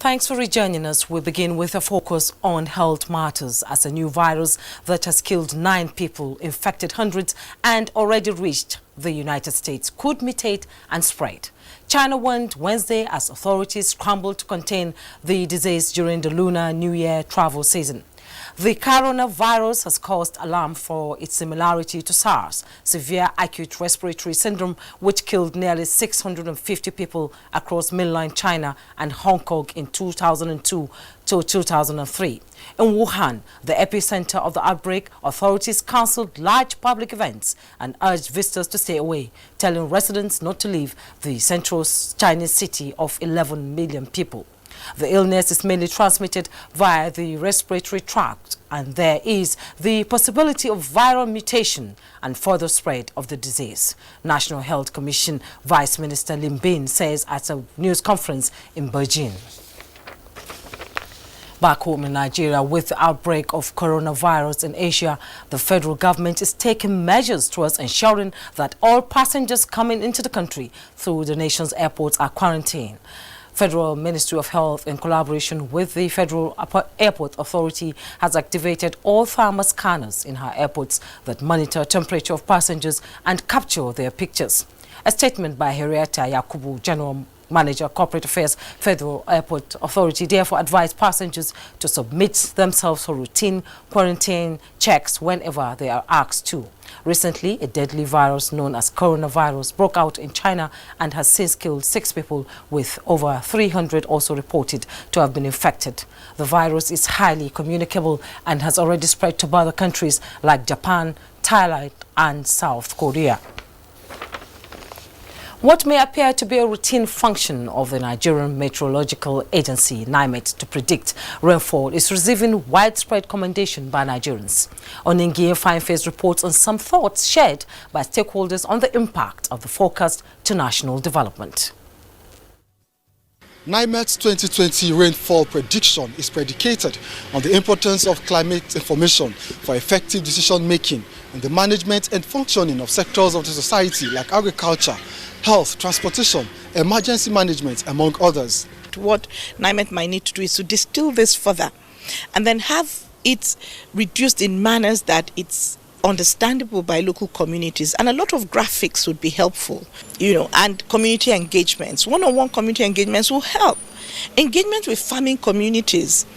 Thanks for rejoining us. We begin with a focus on health matters as a new virus that has killed 9 people, infected hundreds, and already reached the United States could mutate and spread. China warned Wednesday as authorities scrambled to contain the disease during the Lunar New Year travel season. The coronavirus has caused alarm for its similarity to SARS, severe acute respiratory syndrome, which killed nearly 650 people across mainland China and Hong Kong in 2002 to 2003. In Wuhan, the epicenter of the outbreak, authorities cancelled large public events and urged visitors to stay away, telling residents not to leave the central Chinese city of 11 million people. The illness is mainly transmitted via the respiratory tract, and there is the possibility of viral mutation and further spread of the disease. National Health Commission Vice Minister Lin Bin says at a news conference in Beijing. Back home in Nigeria, with the outbreak of coronavirus in Asia, the federal government is taking measures towards ensuring that all passengers coming into the country through the nation's airports are quarantined. Federal Ministry of Health, in collaboration with the Federal Airport Authority, has activated all thermal scanners in her airports that monitor temperature of passengers and capture their pictures. A statement by Henrietta Yakubu, General Manager, Corporate Affairs, Federal Airport Authority, therefore advised passengers to submit themselves for routine quarantine checks whenever they are asked to. Recently, a deadly virus known as coronavirus broke out in China and has since killed 6 people, with over 300 also reported to have been infected. The virus is highly communicable and has already spread to other countries like Japan, Thailand, and South Korea. What may appear to be a routine function of the Nigerian Meteorological Agency, NIMET, to predict rainfall is receiving widespread commendation by Nigerians. Onengie Fine-Face reports on some thoughts shared by stakeholders on the impact of the forecast to national development. NIMET's 2020 rainfall prediction is predicated on the importance of climate information for effective decision-making and the management and functioning of sectors of the society like agriculture, health, transportation, emergency management, among others. What NIMET might need to do is to distill this further and then have it reduced in manners that it's understandable by local communities, and a lot of graphics would be helpful, and community engagements. One-on-one community engagements will help. Engagement with farming communities.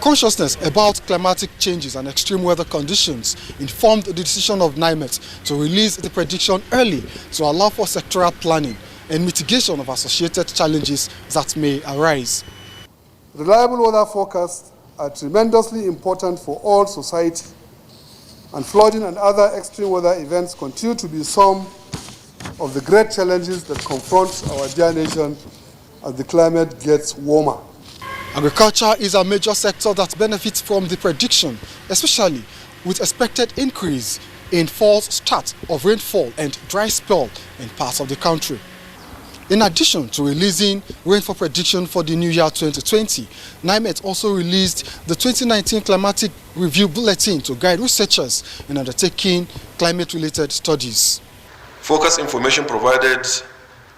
Consciousness about climatic changes and extreme weather conditions informed the decision of NIMET to release the prediction early to allow for sectoral planning and mitigation of associated challenges that may arise. Reliable weather forecasts are tremendously important for all society, and flooding and other extreme weather events continue to be some of the great challenges that confront our dear nation as the climate gets warmer. Agriculture is a major sector that benefits from the prediction, especially with expected increase in false start of rainfall and dry spell in parts of the country. In addition to releasing rainfall prediction for the new year 2020, NIMET also released the 2019 Climatic Review Bulletin to guide researchers in undertaking climate-related studies. Focus information provided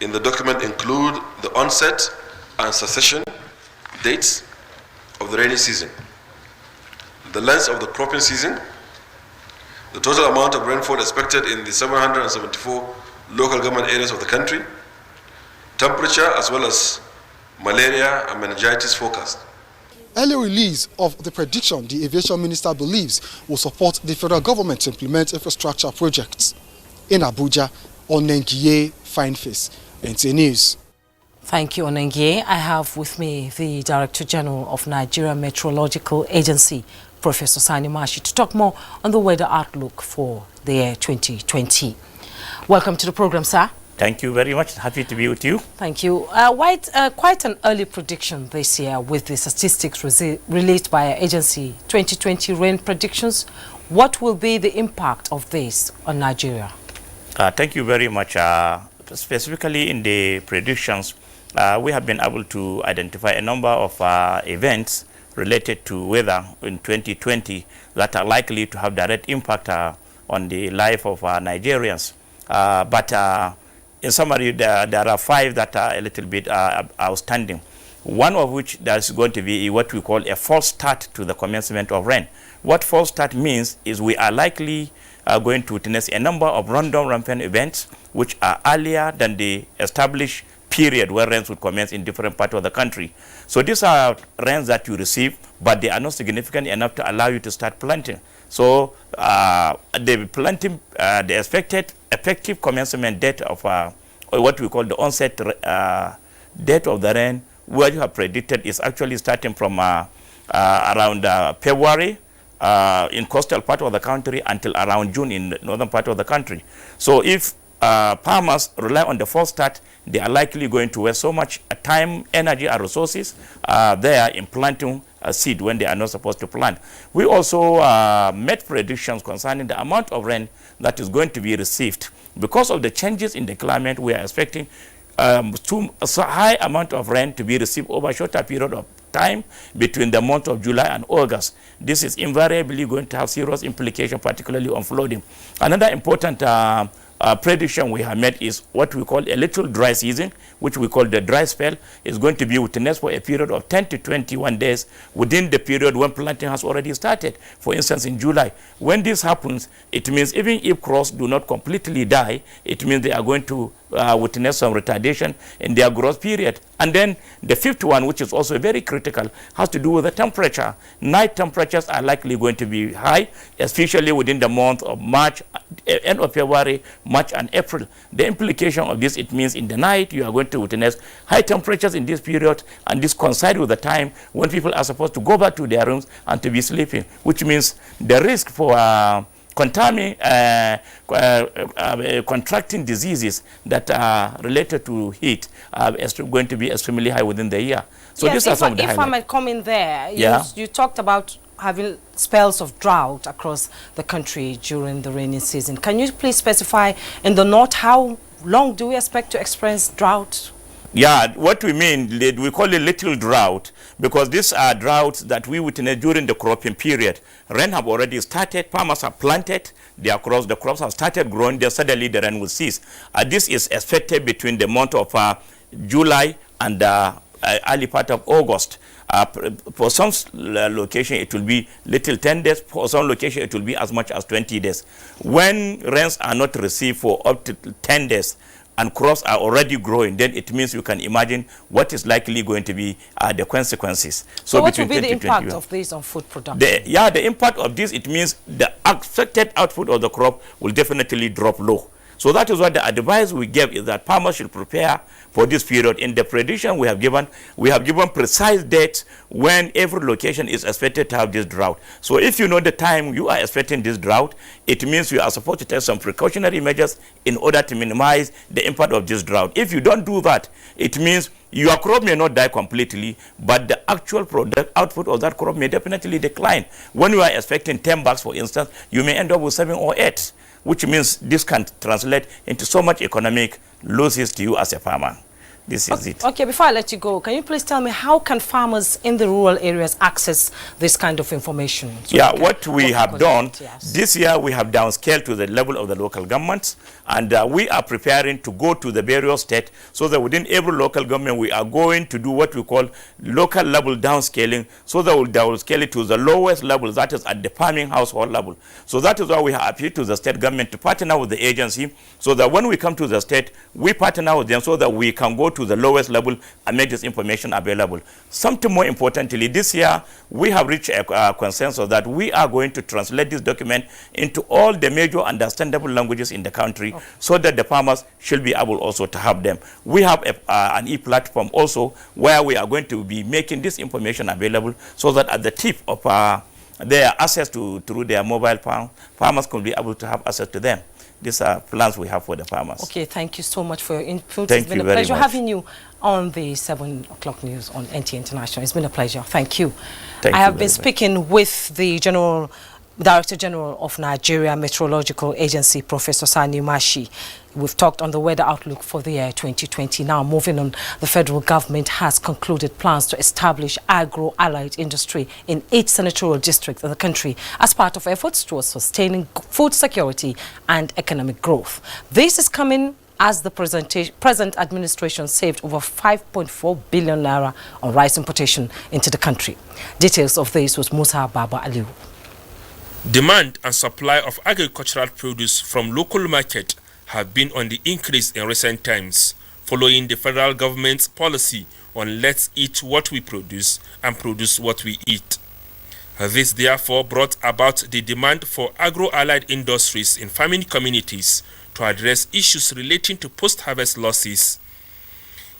in the document include the onset and cessation dates of the rainy season, the length of the cropping season, the total amount of rainfall expected in the 774 local government areas of the country, temperature, as well as malaria and meningitis forecast. Early release of the prediction, the aviation minister believes, will support the federal government to implement infrastructure projects. In Abuja, Onengie Fine-Face, NTA News. Thank you, Onengie. I have with me the Director General of Nigeria Meteorological Agency, Professor Sani Mashi, to talk more on the weather outlook for the year 2020. Welcome to the program, sir. Thank you very much. Happy to be with you. Thank you. Quite an early prediction this year with the statistics released by our agency, 2020 rain predictions. What will be the impact of this on Nigeria? Thank you very much. Specifically in the predictions, we have been able to identify a number of events related to weather in 2020 that are likely to have direct impact on the life of Nigerians. But in summary, there are 5 that are a little bit outstanding. one of which there's going to be what we call a false start to the commencement of rain. What false start means is we are likely going to witness a number of random rampant events which are earlier than the established period where rains would commence in different parts of the country. So these are rains that you receive, but they are not significant enough to allow you to start planting. So the planting, the expected effective commencement date of or what we call the onset date of the rain, what you have predicted is actually starting from around February in coastal part of the country until around June in the northern part of the country. So if farmers rely on the false start, they are likely going to waste so much time, energy, and resources there in planting a seed when they are not supposed to plant. We also made predictions concerning the amount of rain that is going to be received. Because of the changes in the climate, we are expecting a high amount of rain to be received over a shorter period of time between the month of July and August. This is invariably going to have serious implications, particularly on flooding. Another important prediction we have made is what we call a little dry season, which we call the dry spell, is going to be witnessed for a period of 10 to 21 days within the period when planting has already started. For instance, in July. When this happens, it means even if crops do not completely die, it means they are going to witness some retardation in their growth period. And then the fifth one, which is also very critical, has to do with the temperature. Night temperatures are likely going to be high, especially within the month of March, end of February, March and April. The implication of this, it means in the night you are going to witness high temperatures in this period, and this coincides with the time when people are supposed to go back to their rooms and to be sleeping, which means the risk for contracting diseases that are related to heat is going to be extremely high within the year. So yes, these are some of the highlights. If I might come in there, yeah. You talked about having spells of drought across the country during the rainy season. Can you please specify in the north how long do we expect to experience drought? Yeah, what we mean, we call it little drought, because these are droughts that we witness during the cropping period. Rain have already started, farmers have planted their crops, the crops have started growing, then suddenly the rain will cease. This is expected between the month of July and early part of August. For some location it will be little 10 days, for some location it will be as much as 20 days. When rains are not received for up to 10 days, and crops are already growing, then it means you can imagine what is likely going to be the consequences. So what will be the impact of this on food production? The impact of this, it means the expected output of the crop will definitely drop low. So that is what the advice we gave is that farmers should prepare for this period. In the prediction we have given precise dates when every location is expected to have this drought. So if you know the time you are expecting this drought, it means you are supposed to take some precautionary measures in order to minimize the impact of this drought. If you don't do that, it means your crop may not die completely, but the actual product output of that crop may definitely decline. When you are expecting 10 bags, for instance, you may end up with 7 or 8. Which means this can translate into so much economic losses to you as a farmer. This is it. Okay, before I let you go, can you please tell me how can farmers in the rural areas access this kind of information? So what we have done, this year we have downscaled to the level of the local governments, and we are preparing to go to the various states, so that within every local government we are going to do what we call local level downscaling, so that we'll downscale it to the lowest level, that is at the farming household level. So that is why we have appealed to the state government to partner with the agency, so that when we come to the state, we partner with them so that we can go to the lowest level and make this information available. Something more importantly, this year we have reached a consensus that we are going to translate this document into all the major understandable languages in the country, so that the farmers should be able also to have them. We have an e-platform also where we are going to be making this information available, so that at the tip of their access through their mobile phone, farmers can be able to have access to them. These are plans we have for the farmers. Okay, thank you so much for your input. Thank it's been you a very pleasure much. having you on the 7 o'clock news on NTA International. It's been a pleasure. Thank you. Thank I you have been very speaking with the Director General of Nigeria Meteorological Agency, Professor Sani Mashi. We've talked on the weather outlook for the year 2020. Now, moving on, the federal government has concluded plans to establish agro-allied industry in 8 senatorial districts in the country as part of efforts towards sustaining food security and economic growth. This is coming as the present administration saved over 5.4 billion naira on rice importation into the country. Details of this was Musa Baba Aliu. Demand and supply of agricultural produce from local market have been on the increase in recent times, following the federal government's policy on let's eat what we produce and produce what we eat. This therefore brought about the demand for agro-allied industries in farming communities to address issues relating to post-harvest losses.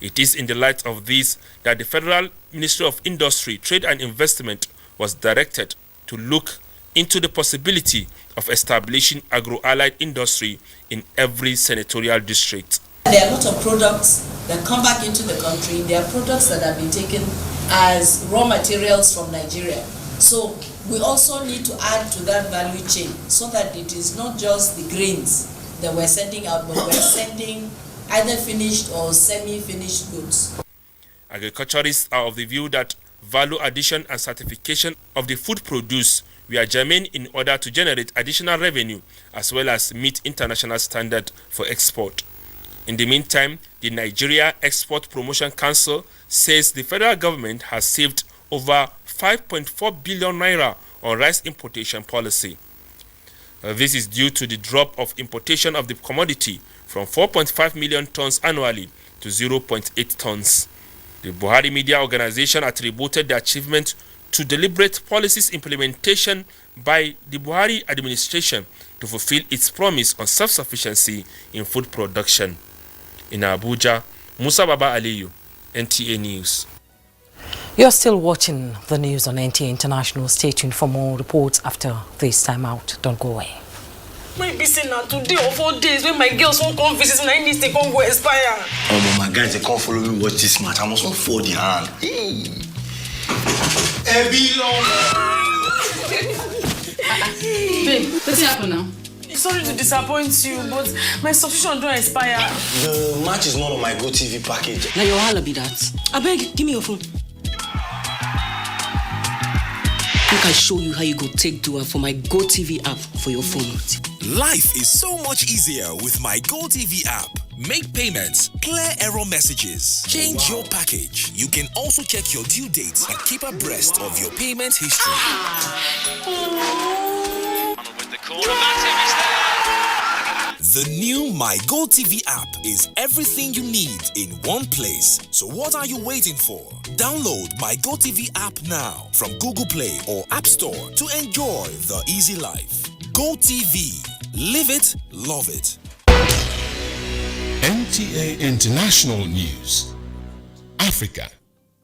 It is in the light of this that the Federal Ministry of Industry, Trade and Investment was directed to look into the possibility of establishing agro-allied industry in every senatorial district. There are a lot of products that come back into the country. There are products that have been taken as raw materials from Nigeria. So we also need to add to that value chain so that it is not just the grains that we're sending out, but we're sending either finished or semi-finished goods. Agriculturists are of the view that value addition and certification of the food produce were germane in order to generate additional revenue as well as meet international standard for export. In the meantime, the Nigeria Export Promotion Council says the federal government has saved over 5.4 billion naira on rice importation policy. This is due to the drop of importation of the commodity from 4.5 million tons annually to 0.8 tons. The Buhari Media Organization attributed the achievement to deliberate policies implementation by the Buhari administration to fulfill its promise on self-sufficiency in food production. In Abuja, Musa Baba Aliyu, NTA News. You're still watching the news on NTA International. Stay tuned for more reports after this time out. Don't go away. Maybe say now 2 or 4 days when my girls won't come visit and I need to come go expire. Oh, my guys, they can't follow me watch this match. I must not fall the hand. Babe, what's happening now? Sorry to disappoint you, but my subscription don't expire. The match is not on my GoTV package. Now your holla be that. I beg, give me your phone. Make I show you how you go take do it for my GoTV app for your phone. Life is so much easier with my GoTV app. Make payments, clear error messages, change your package. You can also check your due dates and keep abreast of your payment history. The new My GoTV app is everything you need in one place. So what are you waiting for? Download My GoTV app now from Google Play or App Store to enjoy the easy life. GoTV. Live it, love it. NTA International News. Africa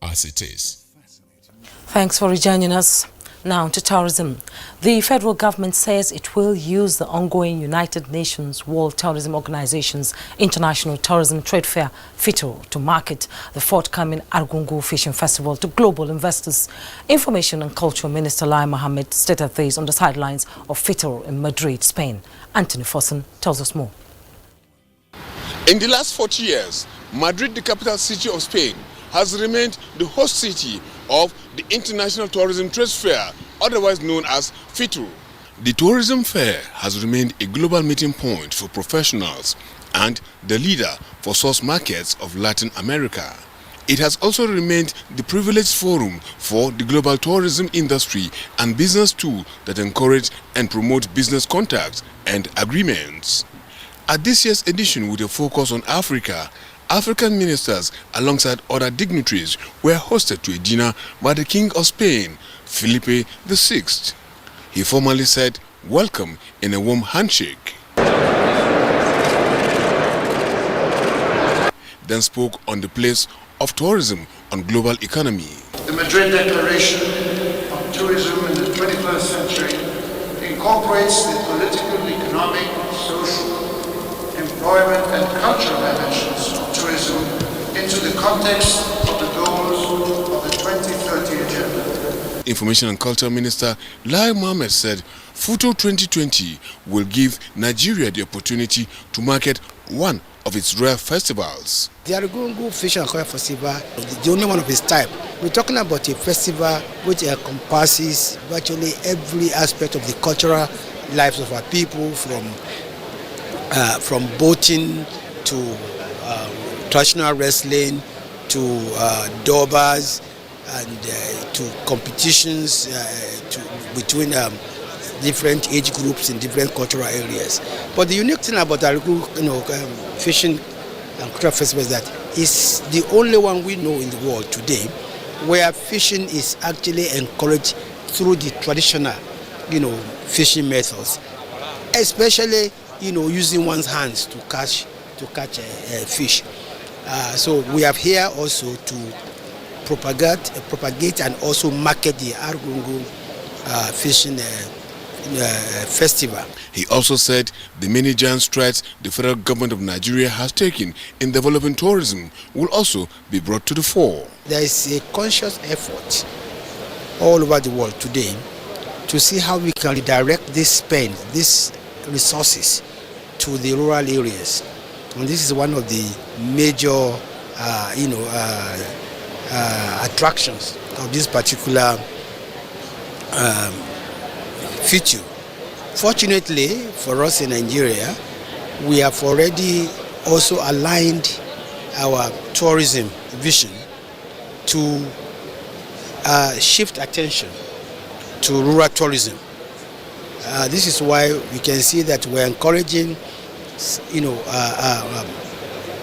as it is. Thanks for rejoining us. Now to tourism. The federal government says it will use the ongoing United Nations World Tourism Organization's International Tourism Trade Fair, FITO, to market the forthcoming Argungu Fishing Festival to global investors. Information and Culture Minister Lai Mohammed stated this on the sidelines of FITO in Madrid, Spain. Anthony Fossen tells us more. In the last 40 years, Madrid, the capital city of Spain, has remained the host city of the International Tourism Trade Fair, otherwise known as FITO. The tourism fair has remained a global meeting point for professionals and the leader for source markets of Latin America. It has also remained the privileged forum for the global tourism industry and business tool that encourage and promote business contacts and agreements. At this year's edition, with a focus on Africa, African ministers alongside other dignitaries were hosted to a dinner by the King of Spain, Felipe VI. He formally said welcome in a warm handshake. Then spoke on the place of tourism on global economy. The Madrid Declaration on Tourism in the 21st century incorporates the political, economic, social, employment and cultural dimensions of tourism into the context of the goals of the 2030 Agenda. Information and Culture Minister Lai Mohammed said FITO 2020 will give Nigeria the opportunity to market one of its rare festivals. The Argungu Fish and Koi Festival is the only one of its type. We're talking about a festival which encompasses virtually every aspect of the cultural lives of our people, from boating, to traditional wrestling, to dobas, and to competitions between different age groups in different cultural areas. But the unique thing about Arigu, fishing and cultural festival is that it's the only one we know in the world today where fishing is actually encouraged through the traditional, fishing methods, especially, using one's hands to catch fish. So we are here also to propagate and also market the Argungu fishing festival. He also said the many giant strides the federal government of Nigeria has taken in developing tourism will also be brought to the fore. There is a conscious effort all over the world today to see how we can redirect this spend, these resources to the rural areas. And this is one of the major, attractions of this particular feature. Fortunately for us in Nigeria, we have already also aligned our tourism vision to shift attention to rural tourism. This is why we can see that we're encouraging,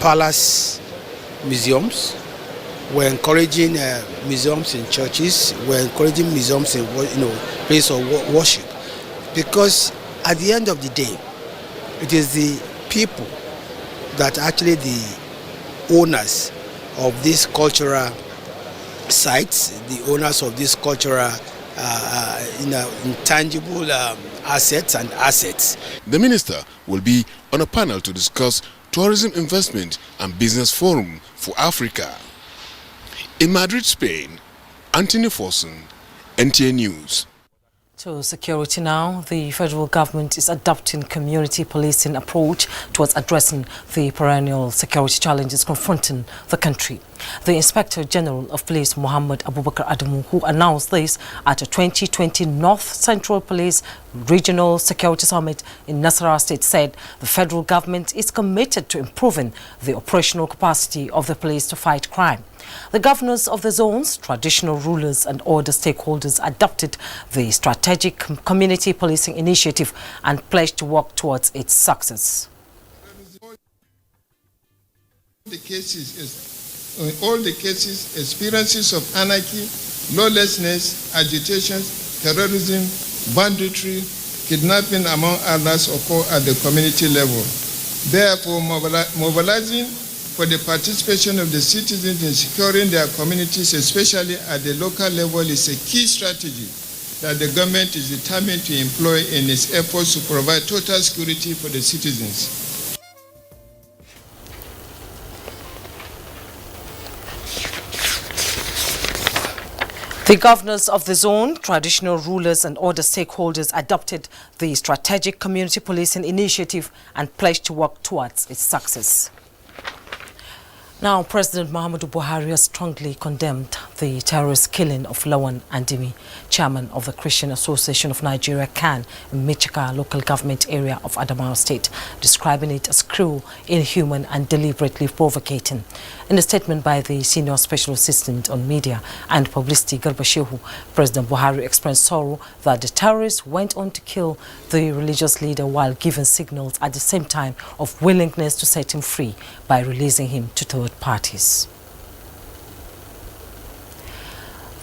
palace museums. We're encouraging museums in churches. We're encouraging museums in places of worship, because at the end of the day, it is the people that are actually the owners of these cultural sites, the owners of these cultural intangible assets and assets. The minister will be on a panel to discuss tourism investment and business forum for Africa. In Madrid, Spain, Anthony Forson, NTA News. To security now, the federal government is adopting community policing approach towards addressing the perennial security challenges confronting the country. The Inspector General of Police, Muhammad Abubakar Adamu, who announced this at a 2020 North Central Police Regional Security Summit in Nasarawa State, said the federal government is committed to improving the operational capacity of the police to fight crime. The governors of the zones, traditional rulers and other stakeholders adopted the strategic community policing initiative and pledged to work towards its success. In all the cases, experiences of anarchy, lawlessness, agitation, terrorism, banditry, kidnapping, among others, occur at the community level. Therefore, mobilizing for the participation of the citizens in securing their communities, especially at the local level, is a key strategy that the government is determined to employ in its efforts to provide total security for the citizens. The governors of the zone, traditional rulers and other stakeholders adopted the strategic community policing initiative and pledged to work towards its success. Now, President Muhammadu Buhari has strongly condemned the terrorist killing of Lawan Andimi, chairman of the Christian Association of Nigeria, CAN, in Michika local government area of Adamawa State, describing it as cruel, inhuman and deliberately provocating. In a statement by the Senior Special Assistant on Media and Publicity, Garba Shehu, President Buhari expressed sorrow that the terrorists went on to kill the religious leader while giving signals at the same time of willingness to set him free by releasing him to third parties.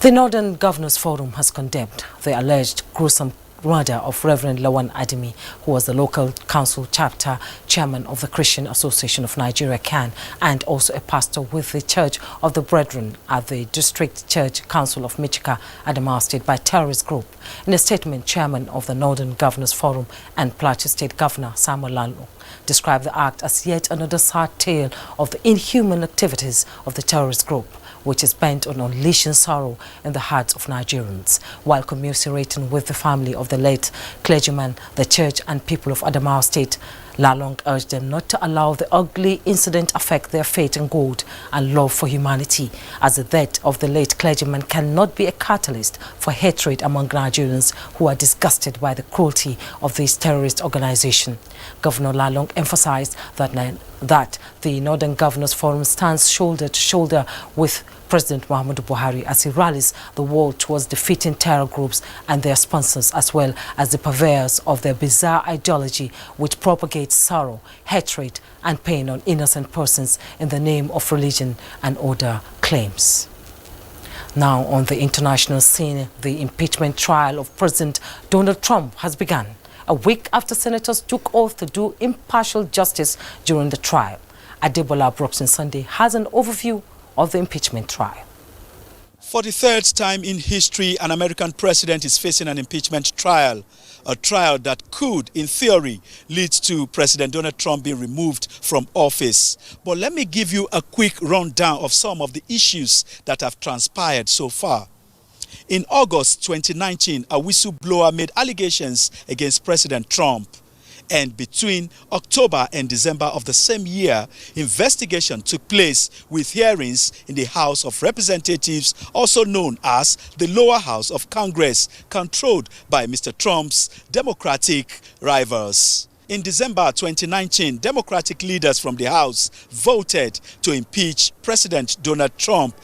The Northern Governors Forum has condemned the alleged gruesome murder of Reverend Lawan Adimi, who was the local council chapter chairman of the Christian Association of Nigeria, CAN, and also a pastor with the Church of the Brethren at the District Church Council of Michika, Adamawa State, by terrorist group. In a statement, chairman of the Northern Governors Forum and Plateau State Governor Samuel Lalo described the act as yet another sad tale of the inhuman activities of the terrorist group, which is bent on unleashing sorrow in the hearts of Nigerians. While commiserating with the family of the late clergyman, the church and people of Adamawa State, Lalong urged them not to allow the ugly incident affect their faith in God and love for humanity, as the death of the late clergyman cannot be a catalyst for hatred among Nigerians who are disgusted by the cruelty of this terrorist organization. Governor Lalong emphasized that the Northern Governors Forum stands shoulder to shoulder with President Muhammadu Buhari as he rallies the world towards defeating terror groups and their sponsors, as well as the purveyors of their bizarre ideology which propagates sorrow, hatred and pain on innocent persons in the name of religion and order claims. Now on the international scene, the impeachment trial of President Donald Trump has begun, a week after senators took oath to do impartial justice during the trial. Adebola Brooks on Sunday has an overview of the impeachment trial. For the third time in history, an American president is facing an impeachment trial, a trial that could, in theory, lead to President Donald Trump being removed from office. But let me give you a quick rundown of some of the issues that have transpired so far. In August 2019, a whistleblower made allegations against President Trump. And between October and December of the same year, investigation took place with hearings in the House of Representatives, also known as the lower house of Congress, controlled by Mr. Trump's Democratic rivals. In December 2019, Democratic leaders from the House voted to impeach President Donald Trump.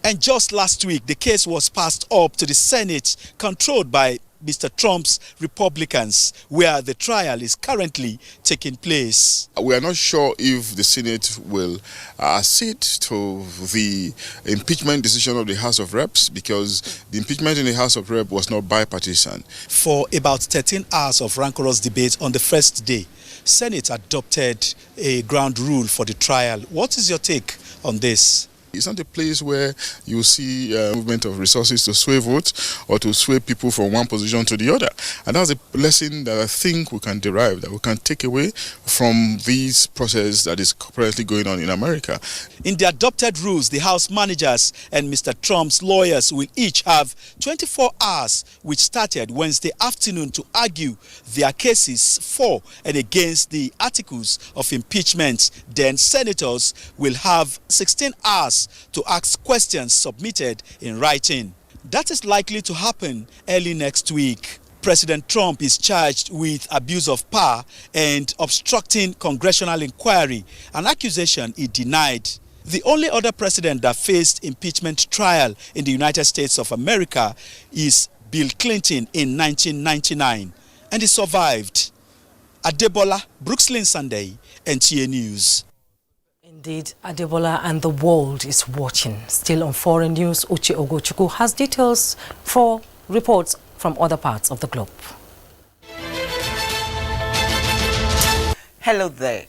And just last week, the case was passed up to the Senate, controlled by Mr. Trump's Republicans, where the trial is currently taking place. We are not sure if the Senate will accede to the impeachment decision of the House of Reps, because the impeachment in the House of Reps was not bipartisan. For about 13 hours of rancorous debate on the first day, Senate adopted a ground rule for the trial. What is your take on this? It's not a place where you see movement of resources to sway votes or to sway people from one position to the other. And that's a lesson that I think we can derive, that we can take away from this process that is currently going on in America. In the adopted rules, the House managers and Mr. Trump's lawyers will each have 24 hours, which started Wednesday afternoon, to argue their cases for and against the articles of impeachment. Then senators will have 16 hours to ask questions submitted in writing. That is likely to happen early next week. President Trump is charged with abuse of power and obstructing congressional inquiry, an accusation he denied. The only other president that faced impeachment trial in the United States of America is Bill Clinton in 1999, and he survived. Adebola Brooks Sunday, NTA News. Indeed, Adebola, and the world is watching. Still on foreign news, Uche Ogochukwu has details for reports from other parts of the globe. Hello there.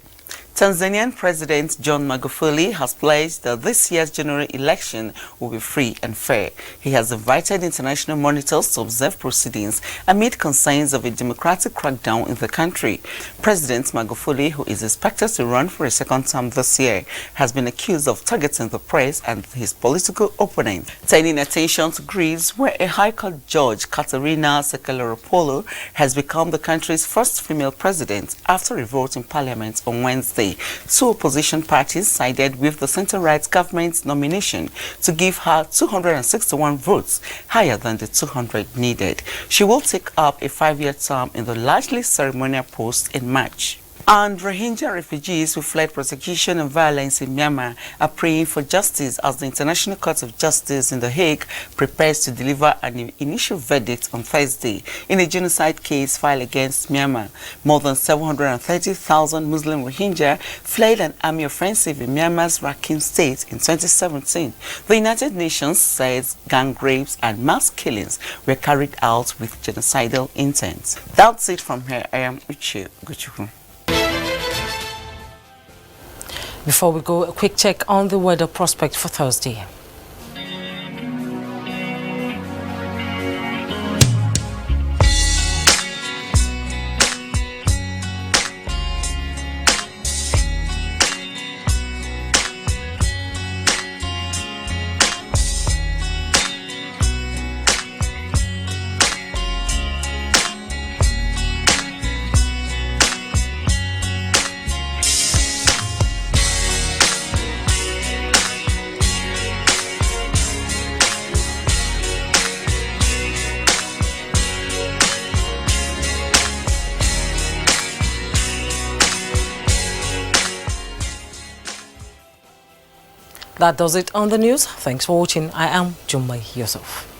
Tanzanian President John Magufuli has pledged that this year's general election will be free and fair. He has invited international monitors to observe proceedings amid concerns of a democratic crackdown in the country. President Magufuli, who is expected to run for a second term this year, has been accused of targeting the press and his political opponents, turning attention to Greece, where a High Court judge, Katerina Sakeleropoulos, has become the country's first female president after a vote in parliament on Wednesday. Two opposition parties sided with the center-right government's nomination to give her 261 votes, higher than the 200 needed. She will take up a 5-year term in the largely ceremonial post in March. And Rohingya refugees who fled persecution and violence in Myanmar are praying for justice as the International Court of Justice in The Hague prepares to deliver an initial verdict on Thursday in a genocide case filed against Myanmar. More than 730,000 Muslim Rohingya fled an army offensive in Myanmar's Rakhine state in 2017. The United Nations says gang rapes and mass killings were carried out with genocidal intent. That's it from here. I am Uche Ogochukwu. Before we go, a quick check on the weather prospect for Thursday. That does it on the news. Thanks for watching. I am Jummai Yusuf.